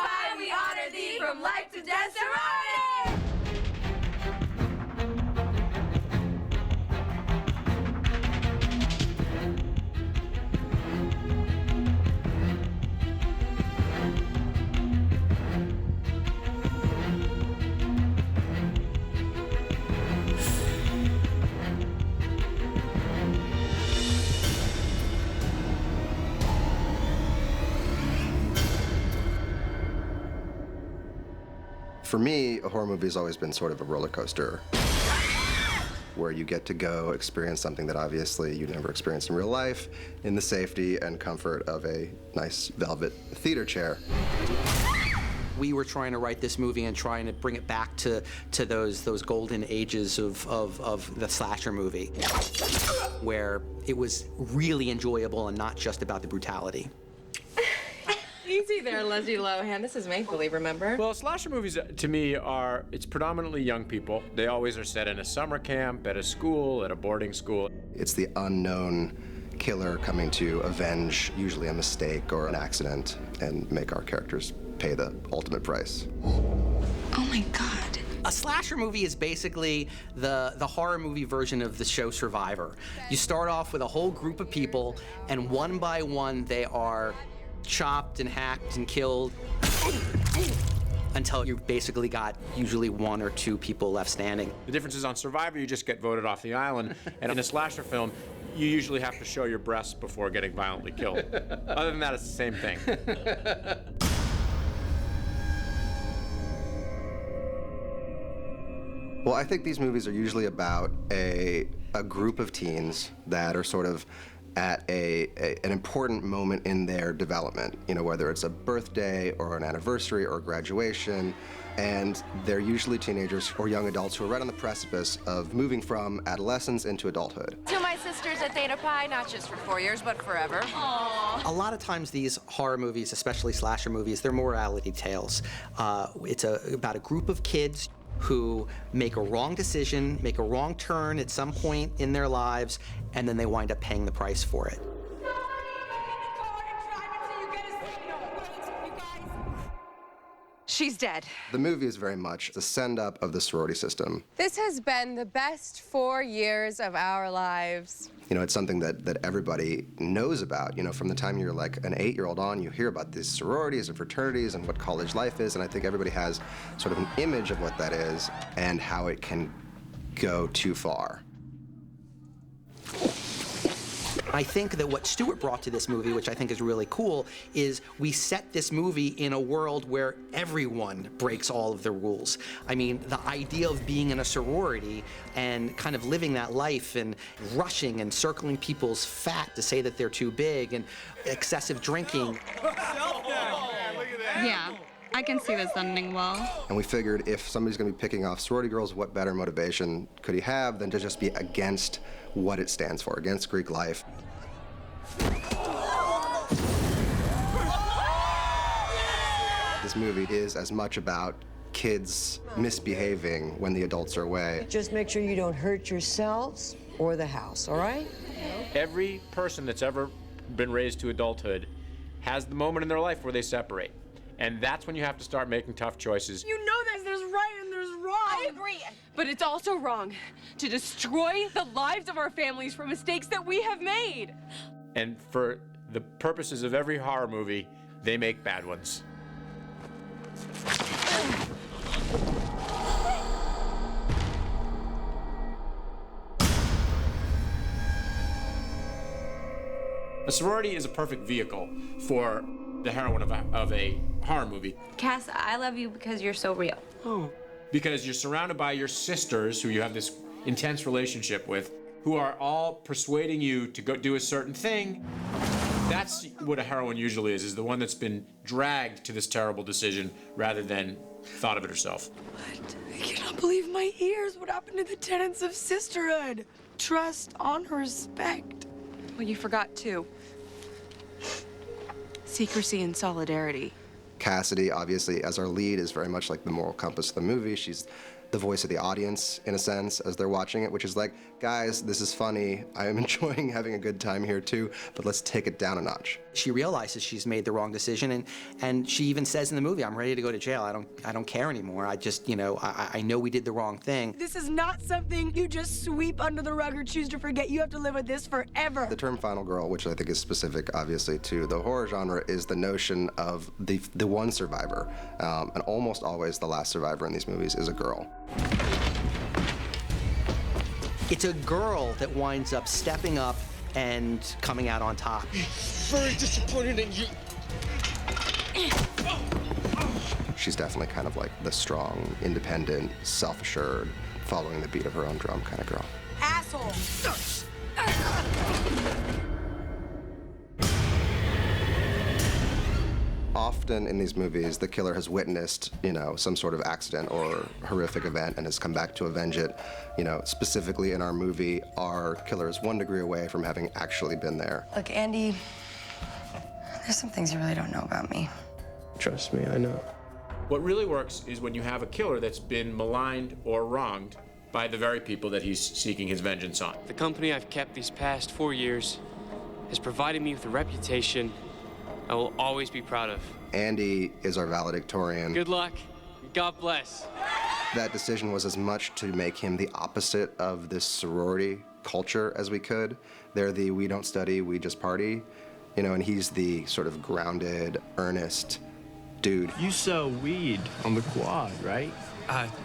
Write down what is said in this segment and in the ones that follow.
Pie, we honor thee from life to death, sorority! For me, a horror movie has always been sort of a roller coaster where you get to go experience something that obviously you never experienced in real life in the safety and comfort of a nice velvet theater chair. We were trying to write this movie and trying to bring it back to those golden ages of the slasher movie, where it was really enjoyable and not just about the brutality. Easy there, Leslie Lohan. This is make-believe, remember? Well, slasher movies, to me, it's predominantly young people. They always are set in a summer camp, at a school, at a boarding school. It's the unknown killer coming to avenge usually a mistake or an accident and make our characters pay the ultimate price. Oh my God. A slasher movie is basically the horror movie version of the show Survivor. You start off with a whole group of people, and one by one they are chopped and hacked and killed until you've basically got usually one or two people left standing. The difference is on Survivor, you just get voted off the island, and in a slasher film, you usually have to show your breasts before getting violently killed. Other than that, it's the same thing. Well, I think these movies are usually about a group of teens that are sort of at an important moment in their development, you know, whether it's a birthday or an anniversary or graduation, and they're usually teenagers or young adults who are right on the precipice of moving from adolescence into adulthood. To my sisters at Theta Pi, not just for 4 years, but forever. Aww. A lot of times these horror movies, especially slasher movies, they're morality tales. It's about a group of kids who make a wrong decision, make a wrong turn at some point in their lives, and then they wind up paying the price for it. She's dead. The movie is very much the send-up of the sorority system. This has been the best 4 years of our lives. You know, it's something that everybody knows about. You know, from the time you're like an 8-year-old on, you hear about these sororities and fraternities and what college life is, and I think everybody has sort of an image of what that is and how it can go too far. I think that what Stewart brought to this movie, which I think is really cool, is we set this movie in a world where everyone breaks all of the rules. I mean, the idea of being in a sorority and kind of living that life and rushing and circling people's fat to say that they're too big and excessive drinking. Yeah, I can see this ending well. And we figured if somebody's gonna be picking off sorority girls, what better motivation could he have than to just be against what it stands for, against Greek life. This movie is as much about kids misbehaving when the adults are away. Just make sure you don't hurt yourselves or the house, all right? Every person that's ever been raised to adulthood has the moment in their life where they separate. And that's when you have to start making tough choices. You know there's right and there's wrong. I agree. But it's also wrong to destroy the lives of our families for mistakes that we have made. And for the purposes of every horror movie, they make bad ones. A sorority is a perfect vehicle for the heroine of a horror movie. Cass, I love you because you're so real. Oh. Because you're surrounded by your sisters who you have this intense relationship with, who are all persuading you to go do a certain thing. That's what a heroine usually is the one that's been dragged to this terrible decision rather than thought of it herself. What? I cannot believe my ears. What happened to the tenets of sisterhood? Trust, honor, respect. Well, you forgot too. Secrecy and solidarity. Cassidy, obviously, as our lead, is very much like the moral compass of the movie. She's the voice of the audience, in a sense, as they're watching it, which is like, guys, this is funny. I am enjoying having a good time here, too, but let's take it down a notch. She realizes she's made the wrong decision, and she even says in the movie, I'm ready to go to jail. I don't care anymore. I just, I know we did the wrong thing. This is not something you just sweep under the rug or choose to forget. You have to live with this forever. The term final girl, which I think is specific, obviously, to the horror genre, is the notion of the one survivor. And almost always the last survivor in these movies is a girl. It's a girl that winds up stepping up and coming out on top. Very disappointed in you. She's definitely kind of like the strong, independent, self-assured, following the beat of her own drum kind of girl. Asshole. Often in these movies, the killer has witnessed, some sort of accident or horrific event and has come back to avenge it. Specifically in our movie, our killer is 1 degree away from having actually been there. Look, Andy, there's some things you really don't know about me. Trust me, I know. What really works is when you have a killer that's been maligned or wronged by the very people that he's seeking his vengeance on. The company I've kept these past 4 years has provided me with a reputation I will always be proud of. Andy is our valedictorian. Good luck. God bless. That decision was as much to make him the opposite of this sorority culture as we could. They're the we don't study, we just party, and he's the sort of grounded, earnest dude. You sell weed on the quad, right?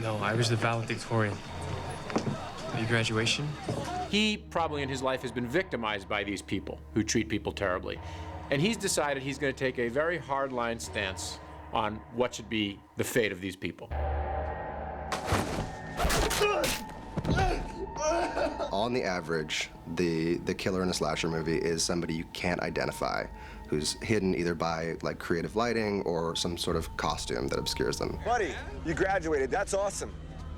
No, I was the valedictorian. Your graduation? He probably in his life has been victimized by these people who treat people terribly. And he's decided he's going to take a very hard-line stance on what should be the fate of these people. On the average, the killer in a slasher movie is somebody you can't identify, who's hidden either by like creative lighting or some sort of costume that obscures them. Buddy, you graduated. That's awesome.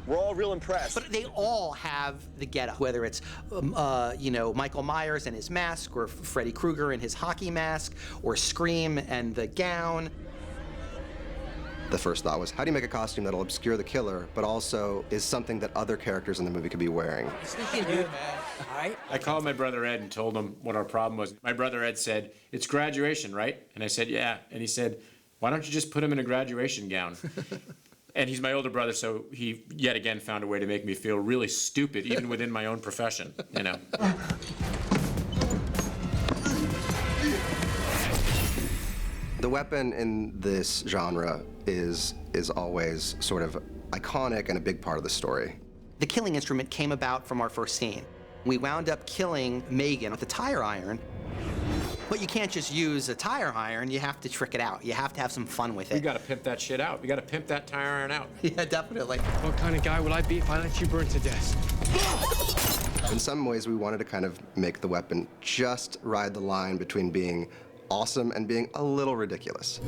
We're all real impressed. But they all have the getup, whether it's, Michael Myers and his mask, or Freddy Krueger and his hockey mask, or Scream and the gown. The first thought was, how do you make a costume that'll obscure the killer, but also is something that other characters in the movie could be wearing? Sneak in, dude. All right? I called my brother Ed and told him what our problem was. My brother Ed said, it's graduation, right? And I said, yeah. And he said, why don't you just put him in a graduation gown? And he's my older brother, so he, yet again, found a way to make me feel really stupid, even within my own profession, The weapon in this genre is always sort of iconic and a big part of the story. The killing instrument came about from our first scene. We wound up killing Megan with a tire iron. But you can't just use a tire iron, you have to trick it out. You have to have some fun with it. We gotta pimp that shit out. We gotta pimp that tire iron out. Yeah, definitely. What kind of guy would I be if I let you burn to death? In some ways, we wanted to kind of make the weapon just ride the line between being awesome and being a little ridiculous.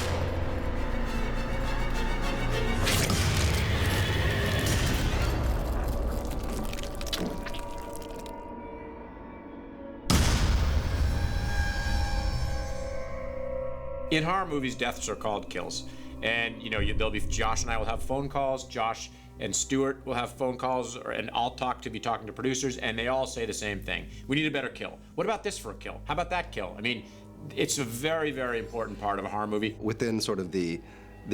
In horror movies, deaths are called kills. And, there'll be Josh and I will have phone calls. Josh and Stuart will have phone calls, and I'll be talking to producers, and they all say the same thing. We need a better kill. What about this for a kill? How about that kill? I mean, it's a very, very important part of a horror movie. Within sort of the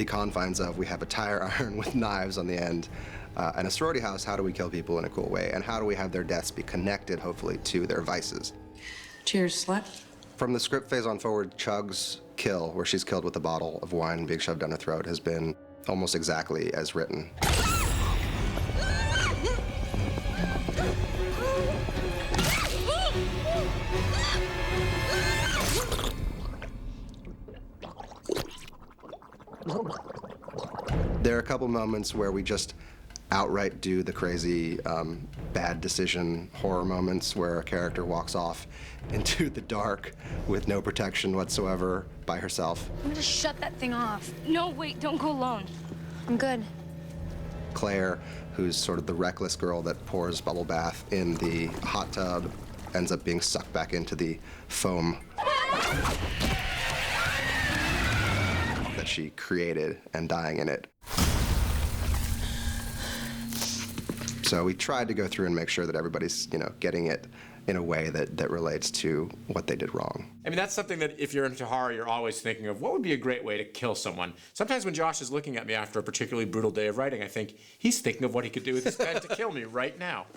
confines of we have a tire iron with knives on the end, and a sorority house, how do we kill people in a cool way? And how do we have their deaths be connected, hopefully, to their vices? Cheers, slut. From the script phase on forward, Chug's kill, where she's killed with a bottle of wine being shoved down her throat, has been almost exactly as written. There are a couple moments where we just outright do the crazy bad decision horror moments where a character walks off into the dark with no protection whatsoever by herself. I'm gonna shut that thing off. No, wait, don't go alone. I'm good. Claire, who's sort of the reckless girl that pours bubble bath in the hot tub, ends up being sucked back into the foam that she created and dying in it. So we tried to go through and make sure that everybody's, getting it in a way that relates to what they did wrong. I mean, that's something that if you're into horror, you're always thinking of what would be a great way to kill someone. Sometimes when Josh is looking at me after a particularly brutal day of writing, I think he's thinking of what he could do with his pen to kill me right now.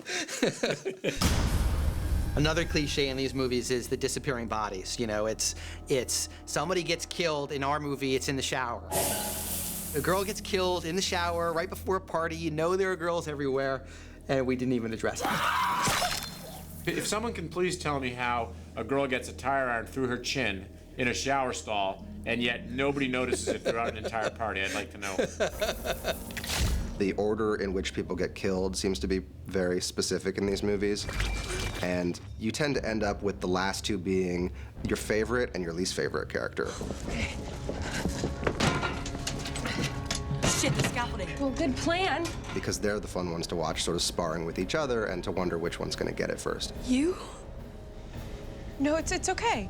Another cliche in these movies is the disappearing bodies. You know, it's somebody gets killed. In our movie, it's in the shower. A girl gets killed in the shower right before a party. You know there are girls everywhere, and we didn't even address it. If someone can please tell me how a girl gets a tire iron through her chin in a shower stall, and yet nobody notices it throughout an entire party, I'd like to know. The order in which people get killed seems to be very specific in these movies, and you tend to end up with the last two being your favorite and your least favorite character. Shit, the scaffolding. Well, good plan. Because they're the fun ones to watch, sort of sparring with each other and to wonder which one's going to get it first. You? No, it's okay.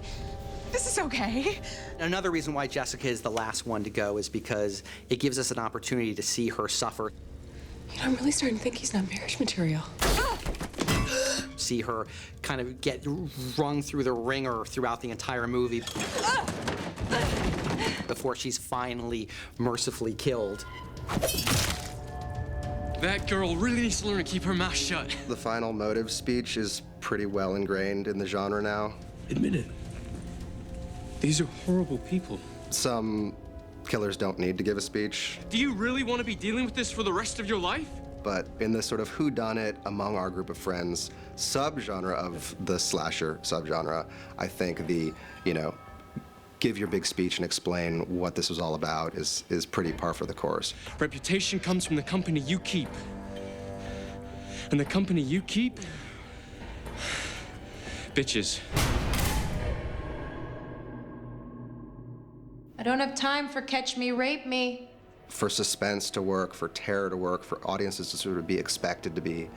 This is okay. Another reason why Jessica is the last one to go is because it gives us an opportunity to see her suffer. You know, I'm really starting to think he's not marriage material. See her kind of get rung through the ringer throughout the entire movie before she's finally mercifully killed. That girl really needs to learn to keep her mouth shut. The final motive speech is pretty well ingrained in the genre now. Admit it. These are horrible people. Some killers don't need to give a speech, Do you really want to be dealing with this for the rest of your life? but in this sort of whodunit among our group of friends subgenre of the slasher subgenre, I think the, give your big speech and explain what this was all about is pretty par for the course. Reputation comes from the company you keep. And the company you keep? Bitches. I don't have time for Catch Me, Rape Me. For suspense to work, for terror to work, for audiences to sort of be expected to be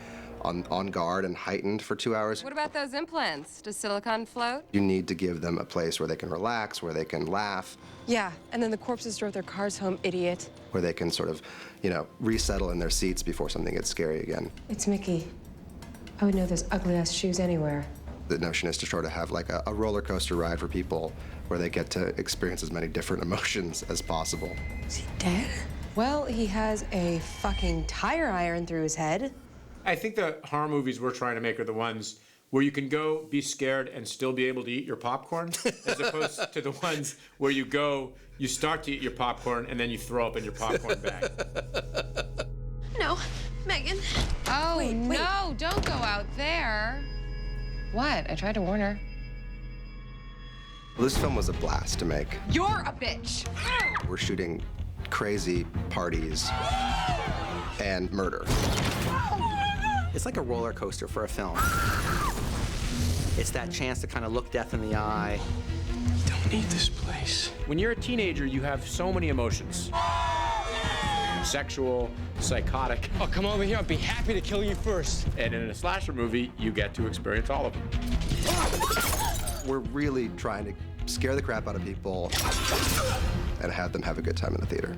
on guard and heightened for 2 hours, What about those implants? Does silicone float? you need to give them a place where they can relax, where they can laugh, Yeah, and then the corpses drove their cars home, idiot. where they can sort of, resettle in their seats before something gets scary again. It's Mickey. I would know those ugly-ass shoes anywhere. The notion is to sort of have like a roller coaster ride for people where they get to experience as many different emotions as possible. Is he dead? Well, he has a fucking tire iron through his head. I think the horror movies we're trying to make are the ones where you can go be scared and still be able to eat your popcorn, as opposed to the ones where you start to eat your popcorn and then you throw up in your popcorn bag. No, Megan. Oh, Wait. no, don't go out there. What? I tried to warn her. This film was a blast to make. You're a bitch. We're shooting crazy parties and murder. It's like a roller coaster for a film. It's that chance to kind of look death in the eye. Don't need this place. When you're a teenager, you have so many emotions. Sexual, psychotic, Oh, come over here. I'd be happy to kill you first. and in a slasher movie, you get to experience all of them. We're really trying to scare the crap out of people and have them have a good time in the theater.